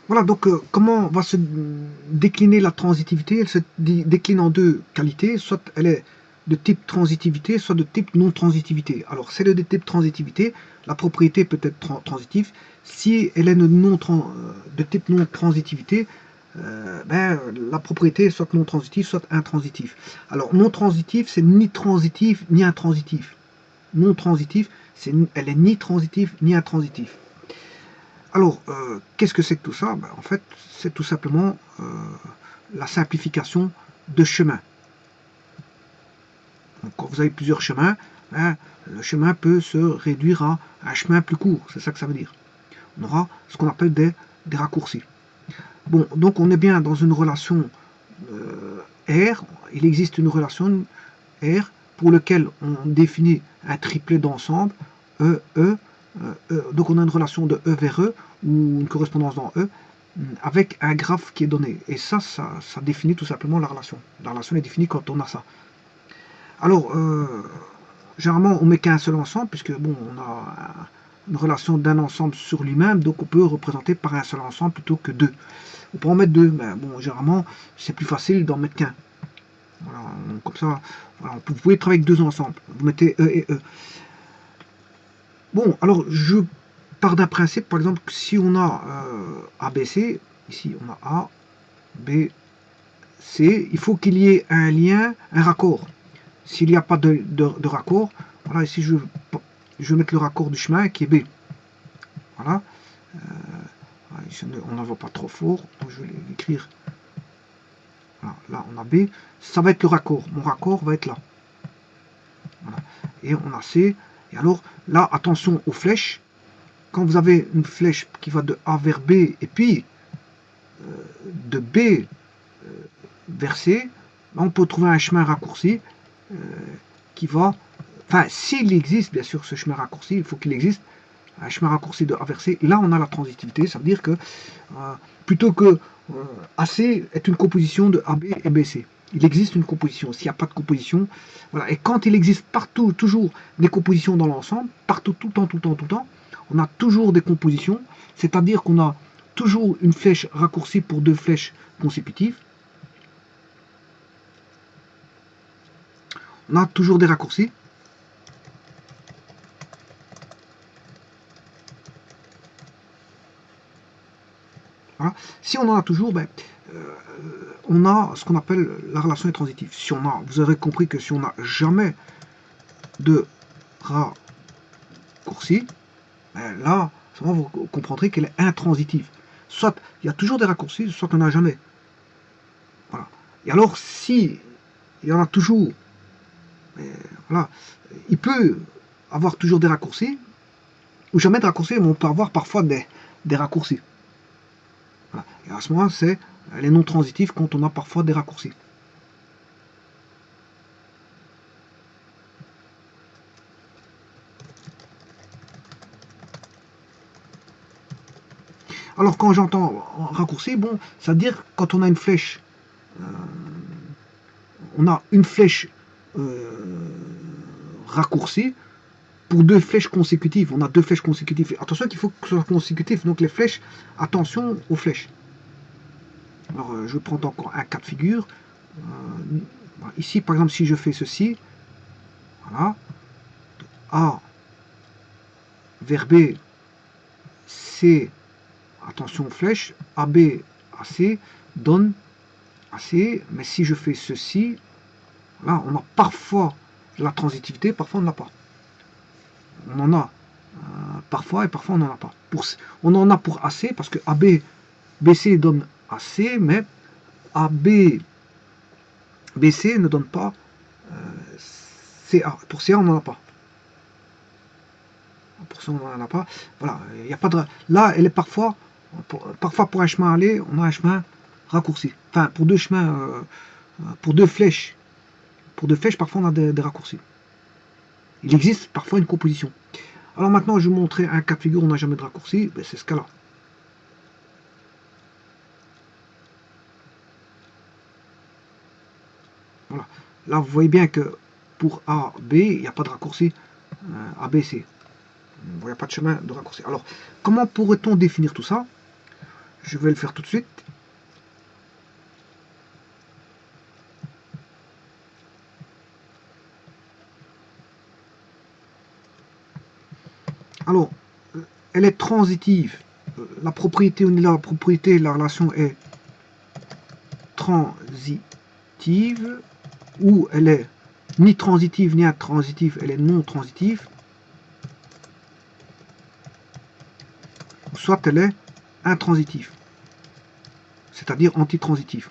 Voilà, donc comment va se décliner la transitivité? Elle se décline en deux qualités, soit elle est de type transitivité, soit de type non-transitivité. Alors, celle de type transitivité, la propriété peut être transitive. Si elle est de type non-transitivité, la propriété est soit non-transitive, soit intransitive. Alors, non-transitive, c'est ni transitif, ni intransitif. Non-transitif, elle est ni transitive, ni intransitive. Alors, qu'est-ce que c'est que tout ça? En fait, c'est tout simplement la simplification de chemin. Donc, quand vous avez plusieurs chemins, le chemin peut se réduire à un chemin plus court. C'est ça que ça veut dire. On aura ce qu'on appelle des raccourcis. Bon, donc on est bien dans une relation R. Il existe une relation R pour laquelle on définit un triplet d'ensemble E, E. Donc on a une relation de E vers E ou une correspondance dans E avec un graphe qui est donné. Et ça définit tout simplement la relation. La relation est définie quand on a ça. Alors, généralement, on met qu'un seul ensemble, puisque bon, on a une relation d'un ensemble sur lui-même, donc on peut représenter par un seul ensemble plutôt que deux. On peut en mettre deux, mais bon, généralement, c'est plus facile d'en mettre qu'un. Voilà, comme ça, voilà, vous pouvez travailler avec deux ensemble. Vous mettez E et E. Bon, alors je pars d'un principe, par exemple, si on a ABC, ici on a A, B, C, il faut qu'il y ait un lien, un raccord. S'il n'y a pas de raccord, voilà, ici je vais mettre le raccord du chemin qui est B. Voilà. Ici, on n'en voit pas trop fort, donc je vais l'écrire. Voilà, là on a B, ça va être le raccord. Mon raccord va être là. Voilà. Et on a C. Et alors, là, attention aux flèches. Quand vous avez une flèche qui va de A vers B et puis de B vers C, là, on peut trouver un chemin raccourci qui va... Enfin, s'il existe, bien sûr, ce chemin raccourci, il faut qu'il existe un chemin raccourci de A vers C. Là, on a la transitivité. Ça veut dire que plutôt que AC est une composition de AB et BC. Il existe une composition. S'il n'y a pas de composition, voilà. Et quand il existe partout, toujours des compositions dans l'ensemble, partout, tout le temps, tout le temps, tout le temps, on a toujours des compositions. C'est-à-dire qu'on a toujours une flèche raccourcie pour deux flèches consécutives. On a toujours des raccourcis. Voilà. Si on en a toujours, on a ce qu'on appelle la relation intransitive. Si on a, vous aurez compris que si on n'a jamais de raccourci, là, vous comprendrez qu'elle est intransitive. Soit il y a toujours des raccourcis, soit on n'a jamais. Voilà. Et alors, si il y en a toujours, voilà, il peut avoir toujours des raccourcis, ou jamais de raccourcis, mais on peut avoir parfois des raccourcis. Voilà. Et à ce moment-là, c'est les non transitifs quand on a parfois des raccourcis. Alors quand j'entends raccourci, bon, ça veut dire quand on a une flèche, raccourcie pour deux flèches consécutives. On a deux flèches consécutives. Attention qu'il faut que ce soit consécutif. Donc les flèches, attention aux flèches. Alors je prends encore un cas de figure. Ici, par exemple, si je fais ceci, voilà, A vers B, C, attention aux flèches, AB, AC, donne AC, mais si je fais ceci, là, on a parfois de la transitivité, parfois on n'en a pas. On en a parfois et parfois on n'en a pas. On en a pour AC parce que AB, BC donne AC, mais AB, BC ne donne pas CA. Pour CA, on n'en a pas. Pour ça, on n'en a pas. Voilà, il n'y a pas de. Là, elle est parfois pour un chemin aller, on a un chemin raccourci. Enfin, pour deux chemins, pour deux flèches. Pour deux flèches, parfois on a des raccourcis. Il existe parfois une composition. Alors maintenant, je vais vous montrer un cas de figure où on n'a jamais de raccourci. Ben, c'est ce cas-là. Voilà. Là, vous voyez bien que pour A, B, il n'y a pas de raccourci A, B, C. Il n'y a pas de chemin de raccourci. Alors, comment pourrait-on définir tout ça? Je vais le faire tout de suite. Alors, elle est transitive. La propriété, la propriété, la relation est transitive, ou elle est ni transitive ni intransitive, elle est non transitive, soit elle est intransitive, c'est-à-dire antitransitive.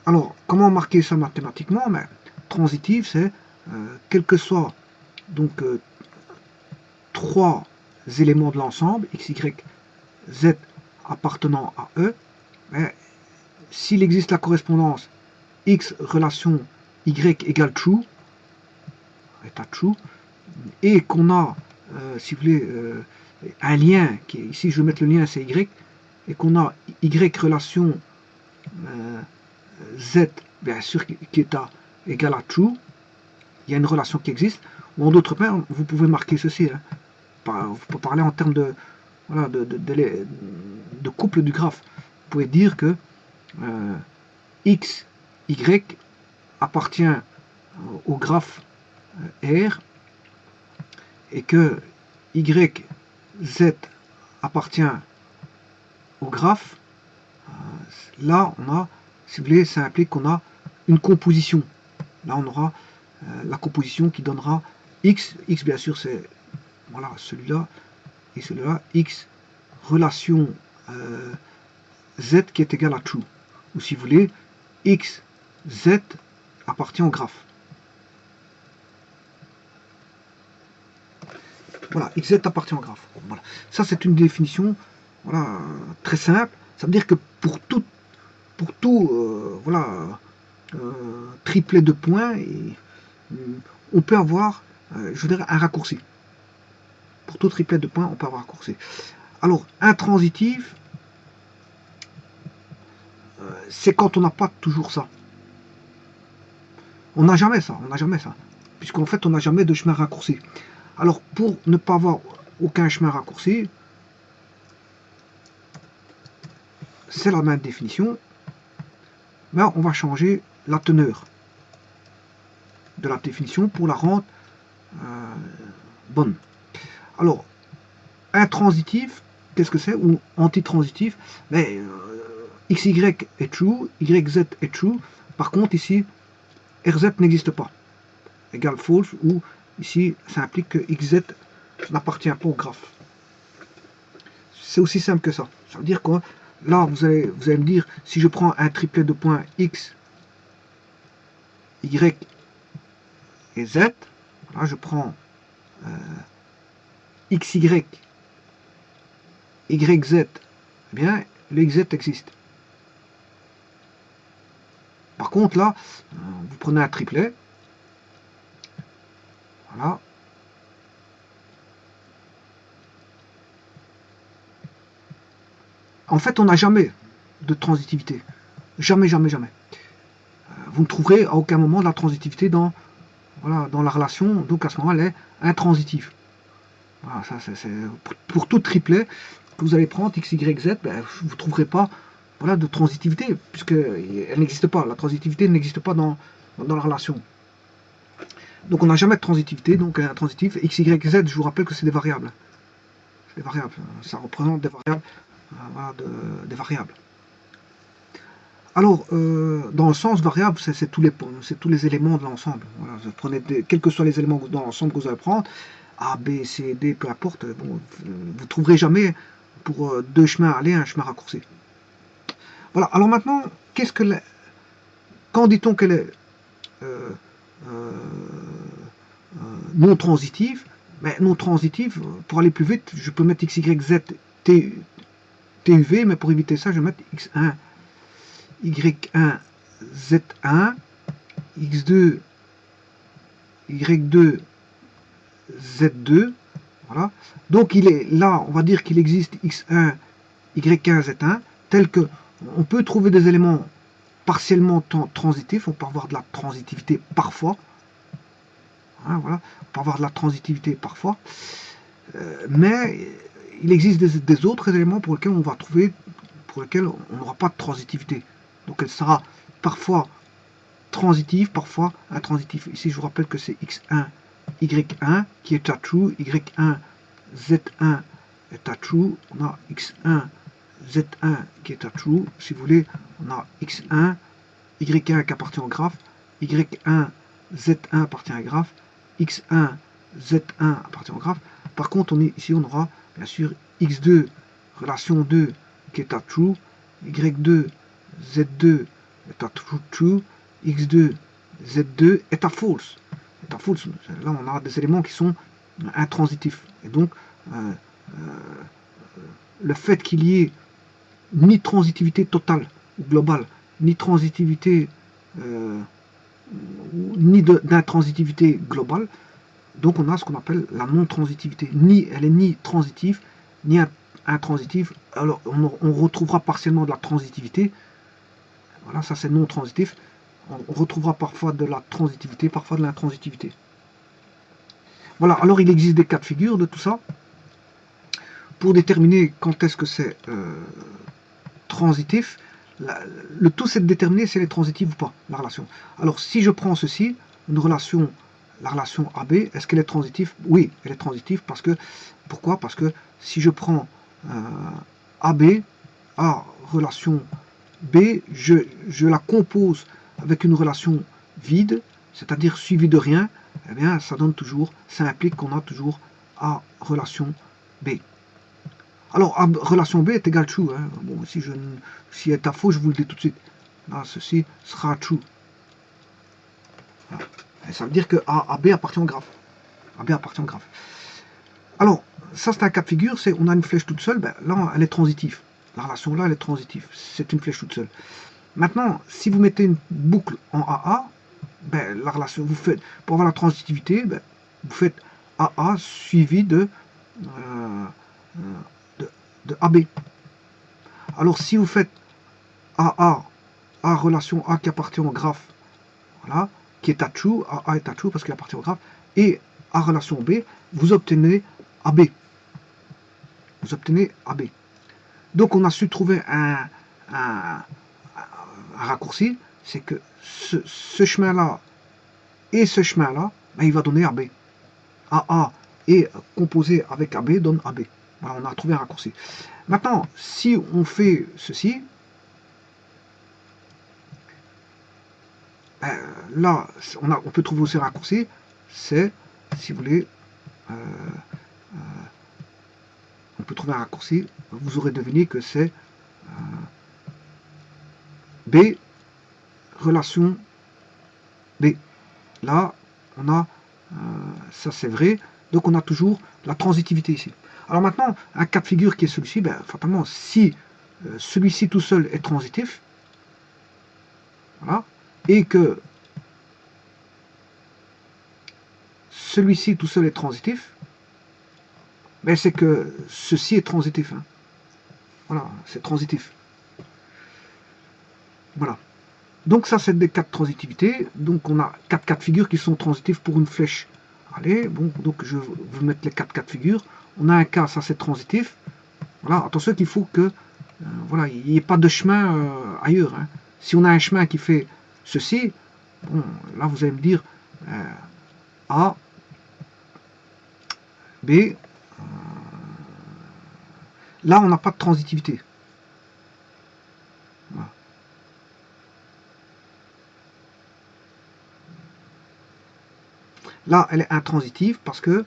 Alors, comment marquer ça mathématiquement? Ben, transitive, c'est quel que soit donc trois éléments de l'ensemble, x, y, z appartenant à E, ben, s'il existe la correspondance x relation y égale true, état true, et qu'on a, si vous voulez, un lien, qui est, ici je vais mettre le lien, c'est y, et qu'on a y relation z, bien sûr, qui est à égal à true, il y a une relation qui existe, ou en d'autres termes, vous pouvez marquer ceci, hein, vous pouvez parler en termes de, voilà, de couple du graphe. Vous pouvez dire que x, y appartient au graphe R, et que y, z appartient au graphe. Là, on a, si vous voulez, ça implique qu'on a une composition. Là, on aura la composition qui donnera x. X, bien sûr, c'est voilà, celui-là et celui-là. X relation z qui est égal à true. Ou si vous voulez, x, z appartient au graphe. Voilà, xz appartient au graphe. Voilà. Ça, c'est une définition voilà, très simple. Ça veut dire que pour tout voilà, triplet de points, on peut avoir, je dirais, un raccourci. Pour tout triplet de points, on peut avoir un raccourci. Alors, intransitif, c'est quand on n'a pas toujours ça. On n'a jamais ça, puisqu'en fait, on n'a jamais de chemin raccourci. Alors, pour ne pas avoir aucun chemin raccourci, c'est la même définition, mais on va changer la teneur de la définition pour la rendre bonne. Alors, intransitif, qu'est-ce que c'est? Ou antitransitif? Mais XY est true, YZ est true. Par contre, ici, RZ n'existe pas. Égal false, ou ici, ça implique que XZ n'appartient pas au graphe. C'est aussi simple que ça. Ça veut dire que là, vous allez me dire, si je prends un triplet de points X, Y et Z, là, je prends XY, YZ, eh bien, le XZ existe. Par contre, là, vous prenez un triplet, voilà. En fait, on n'a jamais de transitivité. Jamais, jamais, jamais. Vous ne trouverez à aucun moment de la transitivité dans, voilà, dans la relation, donc à ce moment, elle est intransitive. Voilà, ça, c'est pour tout triplet que vous allez prendre, x, y, z, ben, vous ne trouverez pas voilà, de transitivité, puisqu'elle n'existe pas. La transitivité n'existe pas dans la relation. Donc on n'a jamais de transitivité, donc intransitif. X, y, z, je vous rappelle que c'est des variables. C'est des variables. Ça représente des variables. Voilà, des variables. Alors, dans le sens variable, c'est tous les éléments de l'ensemble. Voilà, vous prenez quels que soient les éléments dans l'ensemble que vous allez prendre, A, B, C, D, peu importe, bon, vous ne trouverez jamais pour deux chemins aller un chemin raccourci. Voilà, alors maintenant, quand dit-on qu'elle est non transitive? Mais non transitive, pour aller plus vite, je peux mettre x, y, z, TUV, mais pour éviter ça, je vais mettre x1, y1, z1, x2, y2, z2. Voilà. Donc il est là, on va dire qu'il existe x1, y1, z1, tel que on peut trouver des éléments partiellement transitifs, on peut avoir de la transitivité parfois. Hein, voilà. On peut avoir de la transitivité parfois. Mais il existe des autres éléments pour lesquels on va trouver, pour lesquels on n'aura pas de transitivité. Donc elle sera parfois transitive, parfois intransitive. Ici, je vous rappelle que c'est x1, y1 qui est à true, y1, z1 est à true, on a x1, z1 qui est à true. Si vous voulez, on a x1, y1 qui appartient au graphe, y1, z1 appartient à graphe, x1, z1 appartient au graphe. Par contre, ici, on aura bien sûr x2, relation 2 qui est à true, y2, z2 est à true, x2, z2 est à false. Est à false. Là, on a des éléments qui sont intransitifs. Et donc, le fait qu'il y ait ni transitivité totale ou globale, ni transitivité, ni d'intransitivité globale, donc on a ce qu'on appelle la non-transitivité. Elle est ni transitive, ni intransitive. Alors on retrouvera partiellement de la transitivité. Voilà, ça c'est non-transitif. On retrouvera parfois de la transitivité, parfois de l'intransitivité. Voilà, alors il existe des cas de figure de tout ça. Pour déterminer quand est-ce que c'est transitif, le tout c'est de déterminer si elle est transitive ou pas, la relation. Alors si je prends ceci, une relation, la relation AB, est-ce qu'elle est transitive? Oui, elle est transitive parce que, pourquoi? Parce que si je prends AB, A relation B, je la compose avec une relation vide, c'est-à-dire suivie de rien, eh bien ça donne toujours, ça implique qu'on a toujours A relation B. Alors, relation B est égale true. Hein. Bon, si est à faux, je vous le dis tout de suite. Là, ceci sera true. Voilà. Et ça veut dire que AB appartient au graphe. AB appartient au graphe. Alors, ça c'est un cas de figure, on a une flèche toute seule, ben, là elle est transitive. La relation là elle est transitive. C'est une flèche toute seule. Maintenant, si vous mettez une boucle en AA, ben, la relation, vous faites, pour avoir la transitivité, ben, vous faites AA suivi de AB. Alors si vous faites AA, A relation A qui appartient au graphe, voilà, qui est à true, AA est à true parce qu'il appartient au graphe, et A relation B, vous obtenez AB. Vous obtenez AB. Donc on a su trouver un raccourci, c'est que ce chemin-là et ce chemin-là, ben, il va donner AB. AA est composé avec AB donne AB. Voilà, on a trouvé un raccourci. Maintenant, si on fait ceci, ben, là, on peut trouver aussi un raccourci, c'est, si vous voulez, on peut trouver un raccourci, vous aurez deviné que c'est B, relation B. Là, on a, ça c'est vrai, donc on a toujours la transitivité ici. Alors maintenant, un cas de figure qui est celui-ci, ben, fatalement, si celui-ci tout seul est transitif, voilà, et que celui-ci tout seul est transitif, ben, c'est que ceci est transitif. Hein. Voilà, c'est transitif. Voilà. Donc ça, c'est des cas de transitivité. Donc on a 4 cas de figure qui sont transitifs pour une flèche. Allez, bon, donc je vais vous mettre les 4 cas de figure. On a un cas, ça c'est transitif. Voilà, attention qu'il faut que voilà, il n'y ait pas de chemin ailleurs. Hein. Si on a un chemin qui fait ceci, bon, là vous allez me dire A, B, là on n'a pas de transitivité. Voilà. Là, elle est intransitive parce que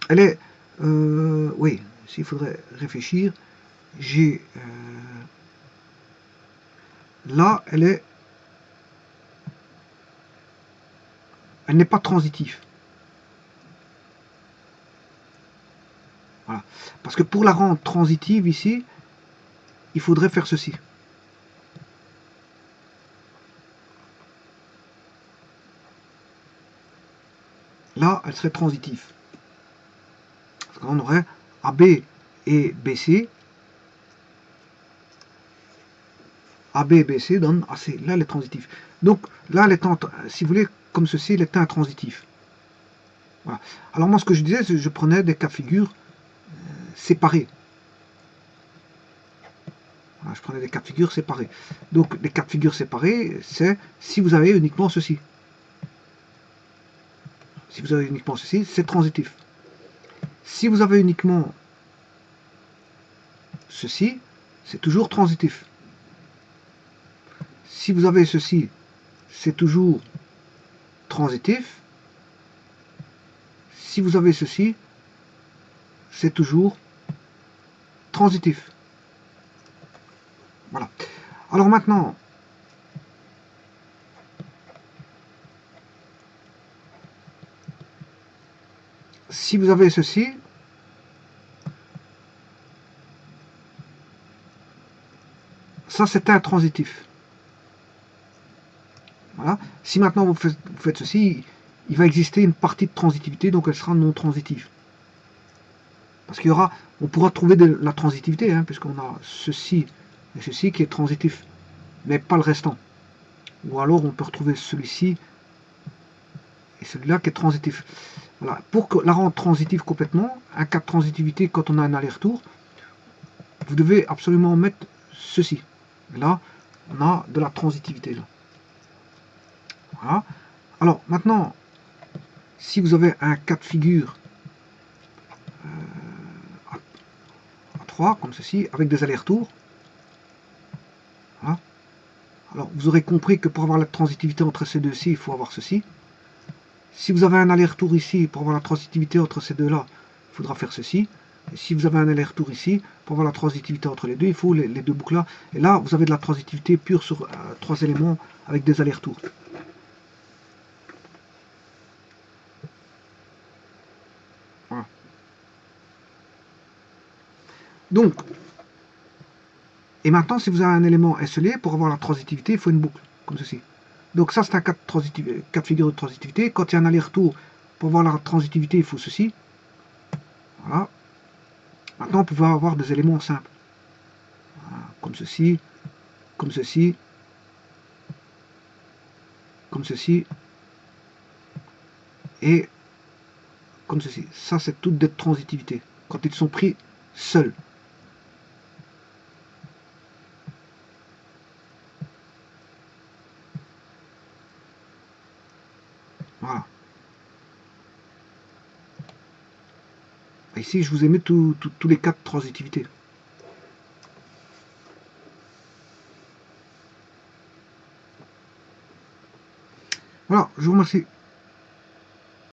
elle est, oui, s'il faudrait réfléchir, j'ai là, elle n'est pas transitive. Voilà. Parce que pour la rendre transitive ici, il faudrait faire ceci. Là, elle serait transitive. Parce qu'on aurait AB et BC. AB et BC donne AC. Là, elle est transitive. Donc, là, elle est, si vous voulez, comme ceci, elle est intransitive. Voilà. Alors, moi, ce que je disais, c'est que je prenais des cas de figure séparés. Voilà, je prenais des cas de figure séparés. Donc les cas de figure séparés, c'est si vous avez uniquement ceci. Si vous avez uniquement ceci, c'est transitif. Si vous avez uniquement ceci, c'est toujours transitif. Si vous avez ceci, c'est toujours transitif. Si vous avez ceci, c'est toujours transitif. Voilà. Alors maintenant, si vous avez ceci, ça c'est intransitif. Voilà. Si maintenant vous faites ceci, il va exister une partie de transitivité, donc elle sera non transitive. Parce qu'il y aura, on pourra trouver de la transitivité, hein, puisqu'on a ceci et ceci qui est transitif, mais pas le restant. Ou alors on peut retrouver celui-ci et celui-là qui est transitif. Voilà. Pour la rendre transitive complètement, un cas de transitivité quand on a un aller-retour, vous devez absolument mettre ceci. Et là, on a de la transitivité. Là. Voilà. Alors maintenant, si vous avez un cas de figure à 3, comme ceci, avec des allers-retours, voilà. Alors vous aurez compris que pour avoir la transitivité entre ces deux-ci, il faut avoir ceci. Si vous avez un aller-retour ici, pour avoir la transitivité entre ces deux-là, il faudra faire ceci. Et si vous avez un aller-retour ici, pour avoir la transitivité entre les deux, il faut les deux boucles-là. Et là, vous avez de la transitivité pure sur 3 éléments avec des allers-retours. Voilà. Donc, et maintenant, si vous avez un élément esselé, pour avoir la transitivité, il faut une boucle, comme ceci. Donc ça, c'est un cas de figure de transitivité. Quand il y a un aller-retour, pour avoir la transitivité, il faut ceci. Voilà. Maintenant, on peut avoir des éléments simples. Voilà. Comme ceci, comme ceci, comme ceci, et comme ceci. Ça, c'est toutes des transitivités, quand ils sont pris seuls. Voilà. Ici, je vous ai mis tous les cas de transitivité. Voilà, je vous remercie.